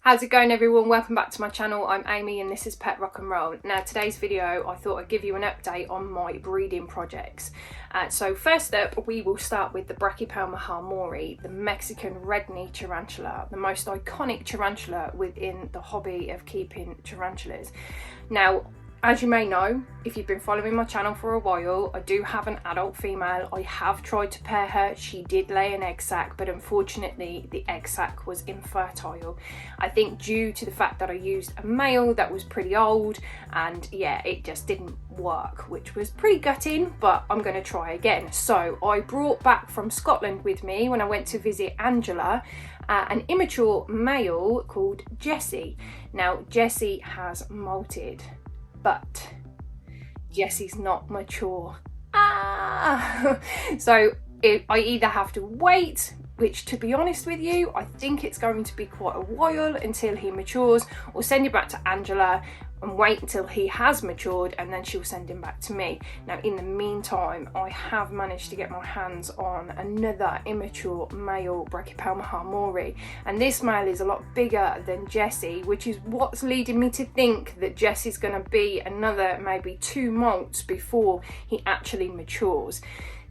How's it going everyone? Welcome back to my channel. I'm Amy and this is Pet Rock and Roll. Now today's video I thought I'd give you an update on my breeding projects. So first up we will start with the Brachypelma harmori, the Mexican red-knee tarantula, the most iconic tarantula within the hobby of keeping tarantulas. Now as you may know, if you've been following my channel for a while, I do have an adult female. I have tried to pair her. She did lay an egg sac, but unfortunately the egg sac was infertile. I think due to the fact that I used a male that was pretty old, and yeah, it just didn't work, which was pretty gutting, but I'm going to try again. So I brought back from Scotland with me when I went to visit Angela an immature male called Jessie. Now Jessie has molted, but Jessie's not mature. So I either have to wait, which to be honest with you, I think it's going to be quite a while until he matures, or send him back to Angela and wait until he has matured and then she'll send him back to me. Now in the meantime, I have managed to get my hands on another immature male Brachypelma harmori, and this male is a lot bigger than Jessie, which is what's leading me to think that Jessie's going to be another maybe 2 months before he actually matures.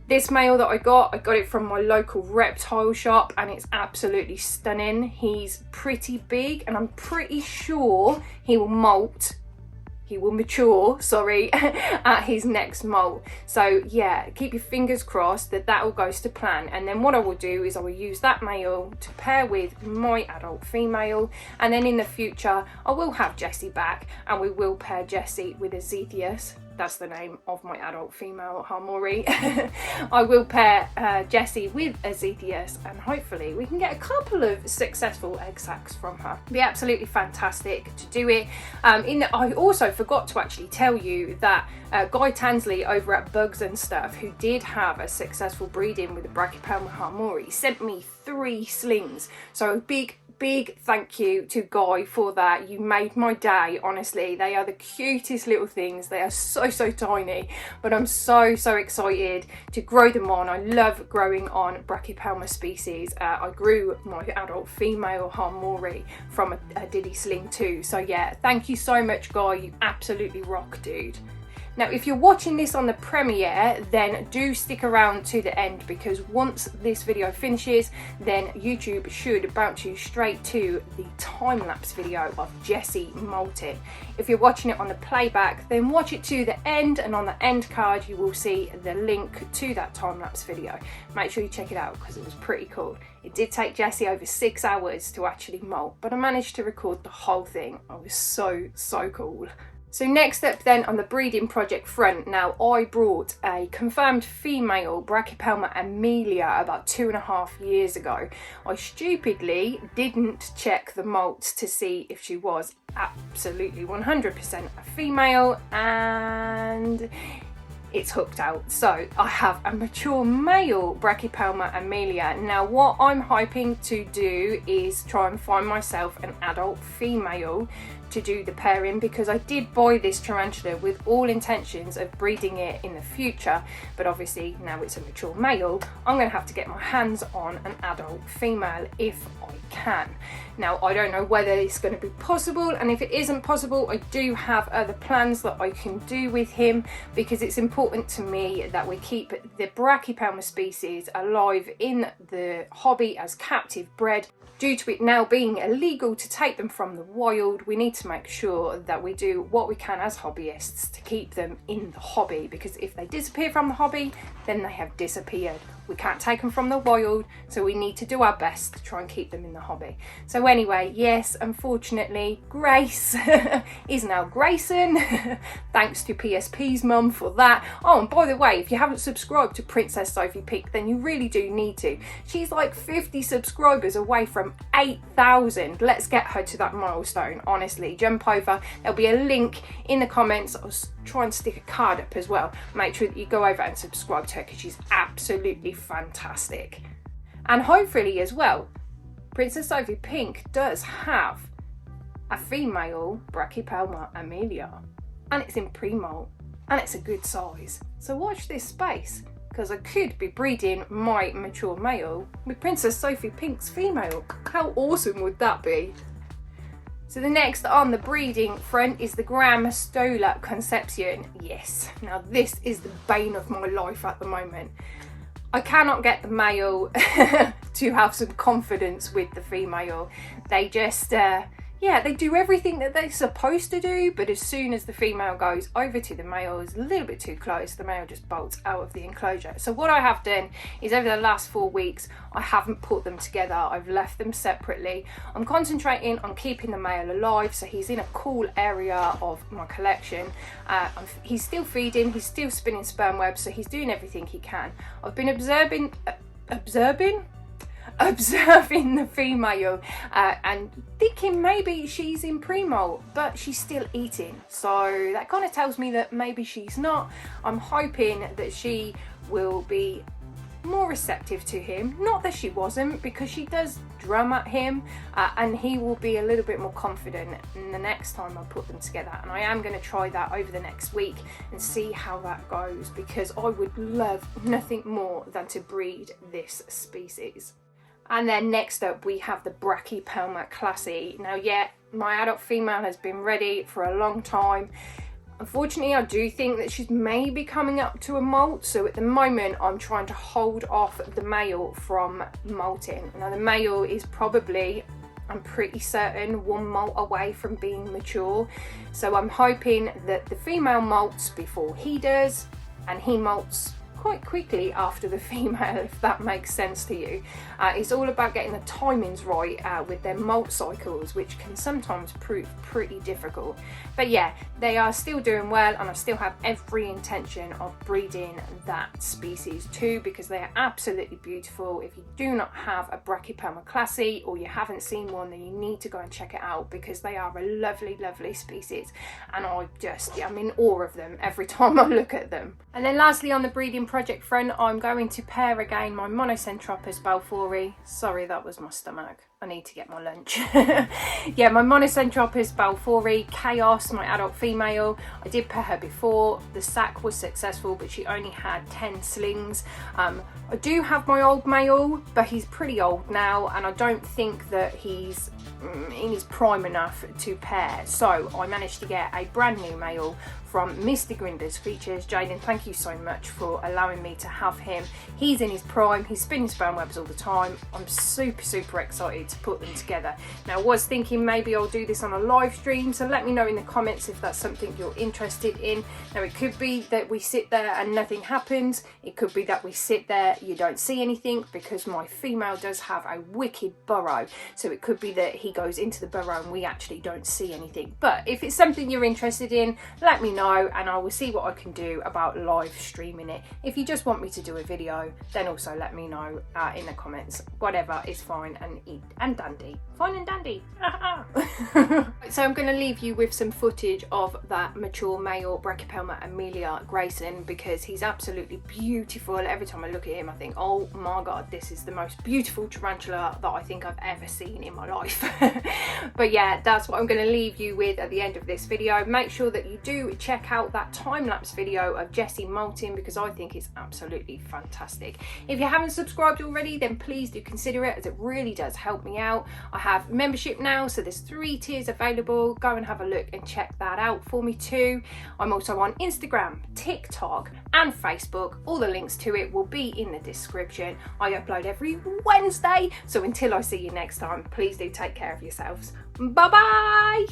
This male that I got it from my local reptile shop and it's absolutely stunning. He's pretty big and I'm pretty sure he will mature, sorry, at his next molt. So yeah, keep your fingers crossed that that all goes to plan. And then what I will do is I will use that male to pair with my adult female, and then in the future I will have Jessie back and we will pair Jessie with Ezetheus. That's the name of my adult female harmori. I will pair Jessie with Ezetheus and hopefully we can get a couple of successful egg sacs from her. It'd be absolutely fantastic to do it. I also forgot to actually tell you that Guy Tansley over at Bugzanstuff, who did have a successful breeding with the Brachypelma harmori, sent me 3 slings. So a big thank you to Guy for that. You made my day, honestly. They are the cutest little things. They are so tiny, but I'm so excited to grow them on. I love growing on Brachypelma species. I grew my adult female harmori from a Diddy sling too. So yeah, thank you so much Guy, you absolutely rock, dude. Now if you're watching this on the premiere, then do stick around to the end, because once this video finishes then YouTube should bounce you straight to the time-lapse video of Jessie molting. If you're watching it on the playback, then watch it to the end, and on the end card you will see the link to that time-lapse video. Make sure you check it out because it was pretty cool. It did take Jessie over 6 hours to actually molt, but I managed to record the whole thing. I was so cool. So next up then on the breeding project front, now I brought a confirmed female Brachypelma Amelia about 2.5 years ago. I stupidly didn't check the molts to see if she was absolutely 100% a female, and it's hooked out. So I have a mature male Brachypelma Amelia. Now what I'm hoping to do is try and find myself an adult female to do the pairing, because I did buy this tarantula with all intentions of breeding it in the future, but obviously now it's a mature male, I'm going to have to get my hands on an adult female if I can. Now I don't know whether it's going to be possible, and if it isn't possible I do have other plans that I can do with him, because it's important to me that we keep the Brachypelma species alive in the hobby as captive bred. Due to it now being illegal to take them from the wild, we need to make sure that we do what we can as hobbyists to keep them in the hobby, because if they disappear from the hobby, then they have disappeared. We can't take them from the wild, so we need to do our best to try and keep them in the hobby. So anyway, yes, unfortunately, Grace is now Grayson. Thanks to PSP's mum for that. Oh, and by the way, if you haven't subscribed to Princess Sophie Pink, then you really do need to. She's like 50 subscribers away from 8,000. Let's get her to that milestone, honestly. Jump over. There'll be a link in the comments. I'll try and stick a card up as well. Make sure that you go over and subscribe to her because she's absolutely fantastic. And hopefully as well, Princess Sophie Pink does have a female Brachypelma Amelia, and it's in pre-molt and it's a good size. So watch this space, because I could be breeding my mature male with Princess Sophie Pink's female. How awesome would that be? So the next on the breeding front is the Tarantula Conception. Yes, now this is the bane of my life at the moment. I cannot get the male to have some confidence with the female. They just, yeah, they do everything that they're supposed to do, but as soon as the female goes over to the male, is a little bit too close, the male just bolts out of the enclosure. So what I have done is over the last 4 weeks, I haven't put them together. I've left them separately. I'm concentrating on keeping the male alive, so he's in a cool area of my collection. He's still feeding, he's still spinning sperm webs, so he's doing everything he can. I've been observing the female and thinking maybe she's in pre-molt, but she's still eating, so that kind of tells me that maybe she's not. I'm hoping that she will be more receptive to him, not that she wasn't, because she does drum at him, and he will be a little bit more confident the next time I put them together. And I am going to try that over the next week and see how that goes, because I would love nothing more than to breed this species. And then next up we have the Brachypelma classy. Now, yeah, my adult female has been ready for a long time. Unfortunately, I do think that she's maybe coming up to a molt, so at the moment I'm trying to hold off the male from molting. Now the male is probably, I'm pretty certain, 1 molt away from being mature, so I'm hoping that the female molts before he does, and he molts quite quickly after the female, if that makes sense to you. It's all about getting the timings right with their molt cycles, which can sometimes prove pretty difficult. But yeah, they are still doing well, and I still have every intention of breeding that species too, because they are absolutely beautiful. If you do not have a Brachypelma classy, or you haven't seen one, then you need to go and check it out, because they are a lovely, lovely species, and I'm in awe of them every time I look at them. And then lastly, on the breeding project front, I'm going to pair again my Monocentropus balfouri. Sorry, that was my stomach. I need to get my lunch. Yeah, my Monocentropus balfouri Chaos, my adult female. I did pair her before. The sack was successful, but she only had 10 slings. I do have my old male, but he's pretty old now, and I don't think that he's in his prime enough to pair. So I managed to get a brand new male from Mr. Grindlers Creatures. Jaden, thank you so much for allowing me to have him. He's in his prime, he's spinning sperm webs all the time. I'm super excited to put them together. Now, I was thinking maybe I'll do this on a live stream, so let me know in the comments if that's something you're interested in. Now, it could be that we sit there and nothing happens. It could be that we sit there, you don't see anything, because my female does have a wicked burrow. So it could be that he goes into the burrow and we actually don't see anything. But if it's something you're interested in, let me know, and I will see what I can do about live streaming it. If you just want me to do a video, then also let me know in the comments. Whatever is fine and dandy. Fine and dandy. So I'm going to leave you with some footage of that mature male Brachypelma Amelia Grayson, because he's absolutely beautiful. Every time I look at him, I think, oh my god, this is the most beautiful tarantula that I think I've ever seen in my life. But yeah, that's what I'm going to leave you with at the end of this video. Make sure that you do check out that time-lapse video of Jessie molting, because I think it's absolutely fantastic. If you haven't subscribed already, then please do consider it, as it really does help me out. I have membership now, so there's 3 tiers available. Go and have a look and check that out for me too. I'm also on Instagram, TikTok and Facebook. All the links to it will be in the description. I upload every Wednesday, so until I see you next time, please do take care of yourselves. Bye bye.